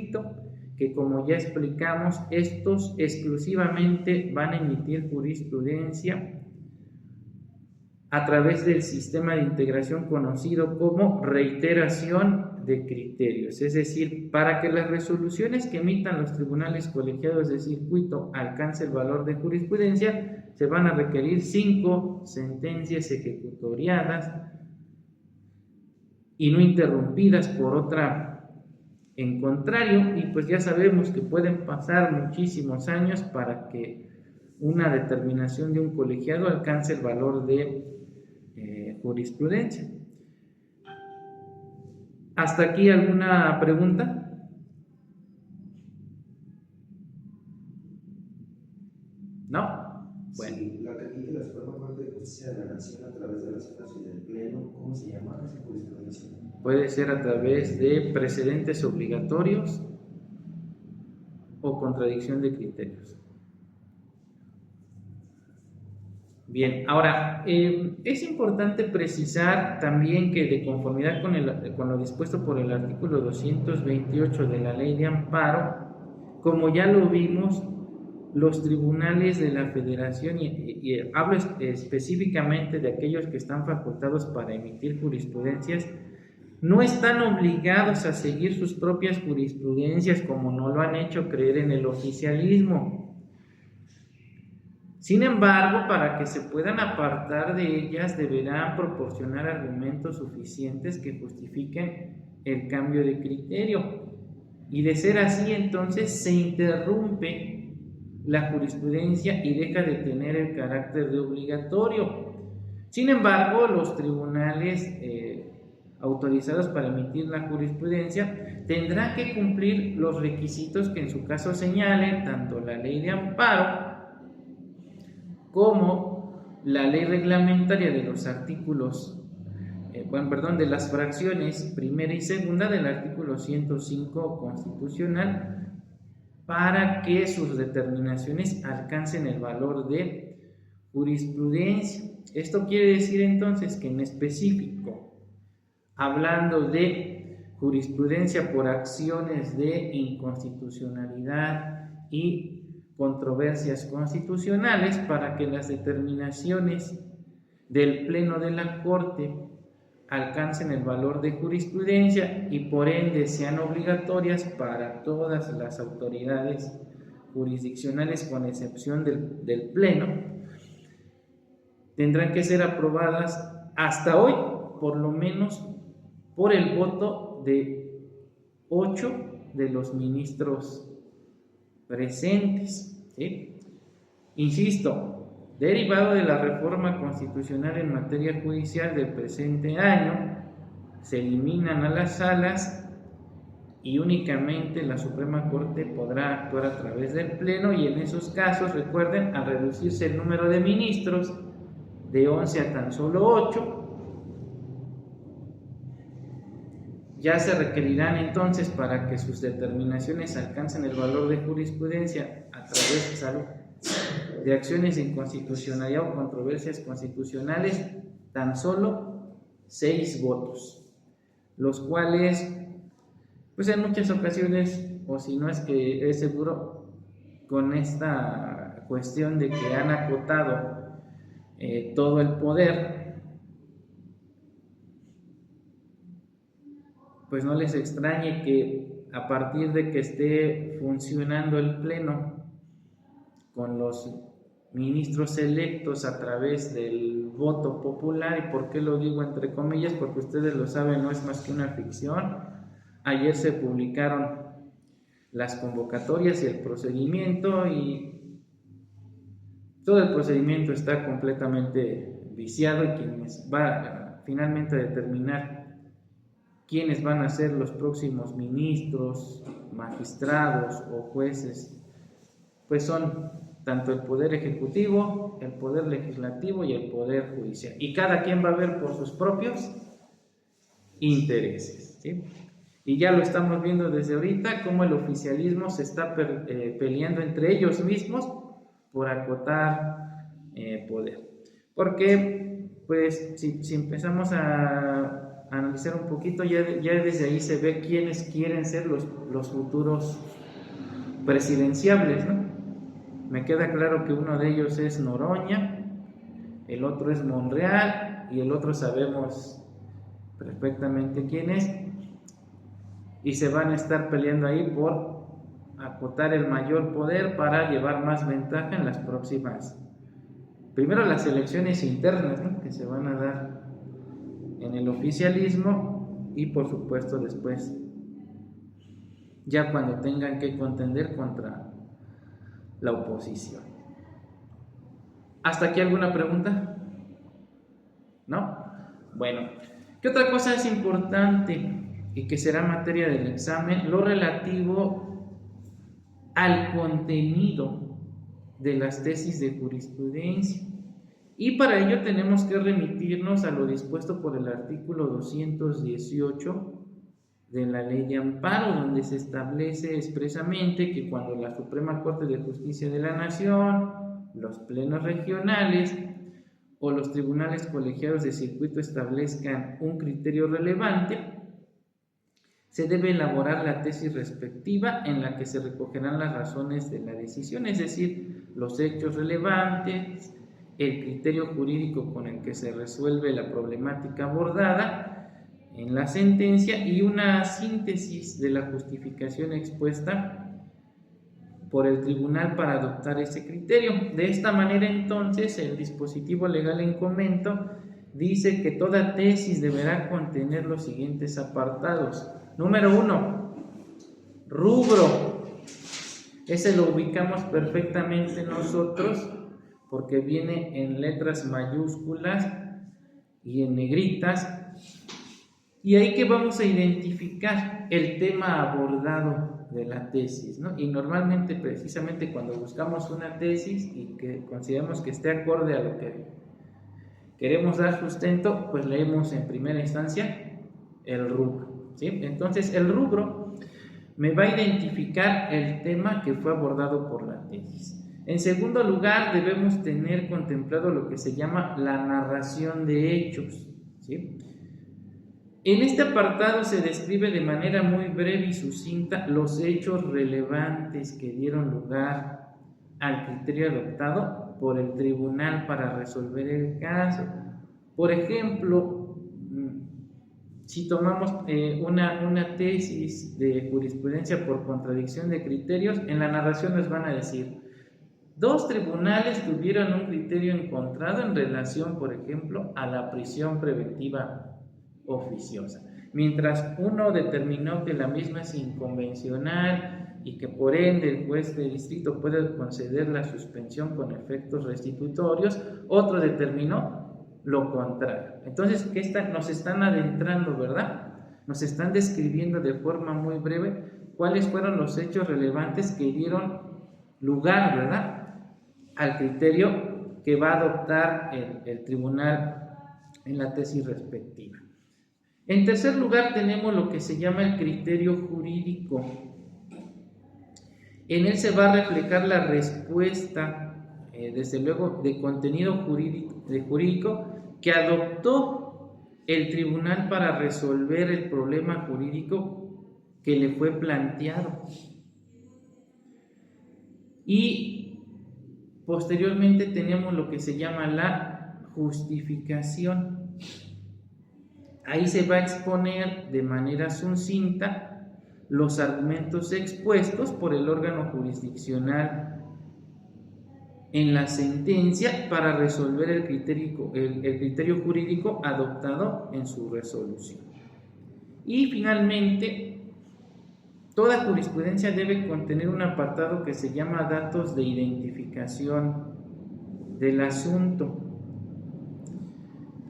escrito, que como ya explicamos, estos exclusivamente van a emitir jurisprudencia a través del sistema de integración conocido como reiteración de criterios. Es decir, para que las resoluciones que emitan los tribunales colegiados de circuito alcance el valor de jurisprudencia, se van a requerir 5 sentencias ejecutoriadas y no interrumpidas por otra en contrario, y pues ya sabemos que pueden pasar muchísimos años para que una determinación de un colegiado alcance el valor de jurisprudencia. ¿Hasta aquí alguna pregunta? ¿No? Bueno. Sí, la que emite la Suprema Corte de Justicia de la Nación a través de las salas y del Pleno, ¿cómo se llama esa jurisprudencia? Puede ser a través de precedentes obligatorios o contradicción de criterios. Bien, ahora, es importante precisar también que de conformidad con lo dispuesto por el artículo 228 de la Ley de Amparo, como ya lo vimos, los tribunales de la Federación, y hablo específicamente de aquellos que están facultados para emitir jurisprudencias, no están obligados a seguir sus propias jurisprudencias como no lo han hecho creer en el oficialismo. Sin embargo, para que se puedan apartar de ellas, deberán proporcionar argumentos suficientes que justifiquen el cambio de criterio. Y de ser así, entonces se interrumpe la jurisprudencia y deja de tener el carácter de obligatorio. Sin embargo, los tribunales autorizados para emitir la jurisprudencia tendrán que cumplir los requisitos que en su caso señalen tanto la Ley de Amparo como la ley reglamentaria de los artículos, de las fracciones primera y segunda del artículo 105 constitucional, para que sus determinaciones alcancen el valor de jurisprudencia. Esto quiere decir entonces que en específico, hablando de jurisprudencia por acciones de inconstitucionalidad y controversias constitucionales, para que las determinaciones del Pleno de la Corte alcancen el valor de jurisprudencia y por ende sean obligatorias para todas las autoridades jurisdiccionales con excepción del Pleno, tendrán que ser aprobadas hasta hoy, por lo menos por el voto de 8 de los ministros presentes, ¿sí? Insisto, derivado de la reforma constitucional en materia judicial del presente año, se eliminan a las salas y únicamente la Suprema Corte podrá actuar a través del Pleno, y en esos casos, recuerden, al reducirse el número de ministros de 11 a tan solo 8, ya se requerirán entonces, para que sus determinaciones alcancen el valor de jurisprudencia a través de acciones de inconstitucionalidad o controversias constitucionales, tan solo 6 votos, los cuales, pues en muchas ocasiones, o si no es que es seguro, con esta cuestión de que han acotado todo el poder, pues no les extrañe que a partir de que esté funcionando el Pleno con los ministros electos a través del voto popular, y por qué lo digo entre comillas, porque ustedes lo saben, no es más que una ficción. Ayer se publicaron las convocatorias y el procedimiento, y todo el procedimiento está completamente viciado, y quienes va finalmente a determinar quiénes van a ser los próximos ministros, magistrados o jueces, pues son tanto el Poder Ejecutivo, el Poder Legislativo y el Poder Judicial. Y cada quien va a ver por sus propios intereses, ¿sí? Y ya lo estamos viendo desde ahorita, cómo el oficialismo se está peleando entre ellos mismos por acotar poder. Porque, pues, si empezamos a analizar un poquito, ya desde ahí se ve quiénes quieren ser los futuros presidenciables, ¿no? Me queda claro que uno de ellos es Noroña, el otro es Monreal y el otro sabemos perfectamente quién es, y se van a estar peleando ahí por acotar el mayor poder para llevar más ventaja en las próximas, primero las elecciones internas, ¿no?, que se van a dar en el oficialismo, y por supuesto después ya cuando tengan que contender contra la oposición. ¿Hasta aquí alguna pregunta? ¿No? Bueno, ¿qué otra cosa es importante y que será materia del examen? Lo relativo al contenido de las tesis de jurisprudencia. Y para ello tenemos que remitirnos a lo dispuesto por el artículo 218 de la Ley de Amparo, donde se establece expresamente que cuando la Suprema Corte de Justicia de la Nación, los plenos regionales o los tribunales colegiados de circuito establezcan un criterio relevante, se debe elaborar la tesis respectiva en la que se recogerán las razones de la decisión, es decir, los hechos relevantes, el criterio jurídico con el que se resuelve la problemática abordada en la sentencia y una síntesis de la justificación expuesta por el tribunal para adoptar ese criterio. De esta manera, entonces, el dispositivo legal en comento dice que toda tesis deberá contener los siguientes apartados. Número 1, rubro. Ese lo ubicamos perfectamente nosotros porque viene en letras mayúsculas y en negritas. Y ahí que vamos a identificar el tema abordado de la tesis, ¿no? Y normalmente, precisamente cuando buscamos una tesis y que consideramos que esté acorde a lo que queremos dar sustento, pues leemos en primera instancia el rubro, ¿sí? Entonces, el rubro me va a identificar el tema que fue abordado por la tesis. En segundo lugar, debemos tener contemplado lo que se llama la narración de hechos, ¿sí? En este apartado se describe de manera muy breve y sucinta los hechos relevantes que dieron lugar al criterio adoptado por el tribunal para resolver el caso. Por ejemplo, si tomamos una tesis de jurisprudencia por contradicción de criterios, en la narración nos van a decir: dos tribunales tuvieron un criterio encontrado en relación, por ejemplo, a la prisión preventiva oficiosa, mientras uno determinó que la misma es inconvencional y que por ende el juez de distrito puede conceder la suspensión con efectos restitutorios, otro determinó lo contrario. Entonces, nos están adentrando, ¿verdad? Nos están describiendo de forma muy breve cuáles fueron los hechos relevantes que dieron lugar, ¿verdad?, al criterio que va a adoptar el tribunal en la tesis respectiva. En tercer lugar, tenemos lo que se llama el criterio jurídico. En él se va a reflejar la respuesta, desde luego, de contenido jurídico que adoptó el tribunal para resolver el problema jurídico que le fue planteado. Y posteriormente tenemos lo que se llama la justificación. Ahí se va a exponer de manera sucinta los argumentos expuestos por el órgano jurisdiccional en la sentencia para resolver el criterio jurídico adoptado en su resolución. Y finalmente, toda jurisprudencia debe contener un apartado que se llama datos de identificación del asunto.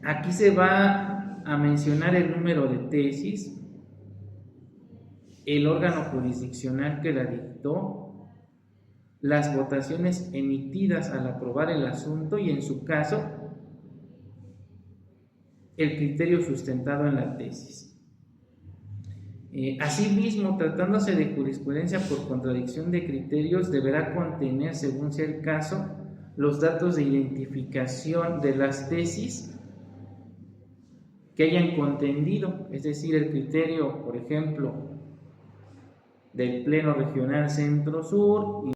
Aquí se va a mencionar el número de tesis, el órgano jurisdiccional que la dictó, las votaciones emitidas al aprobar el asunto y, en su caso, el criterio sustentado en la tesis. Asimismo, tratándose de jurisprudencia por contradicción de criterios, deberá contener, según sea el caso, los datos de identificación de las tesis que hayan contendido, es decir, el criterio, por ejemplo, del Pleno Regional Centro-Sur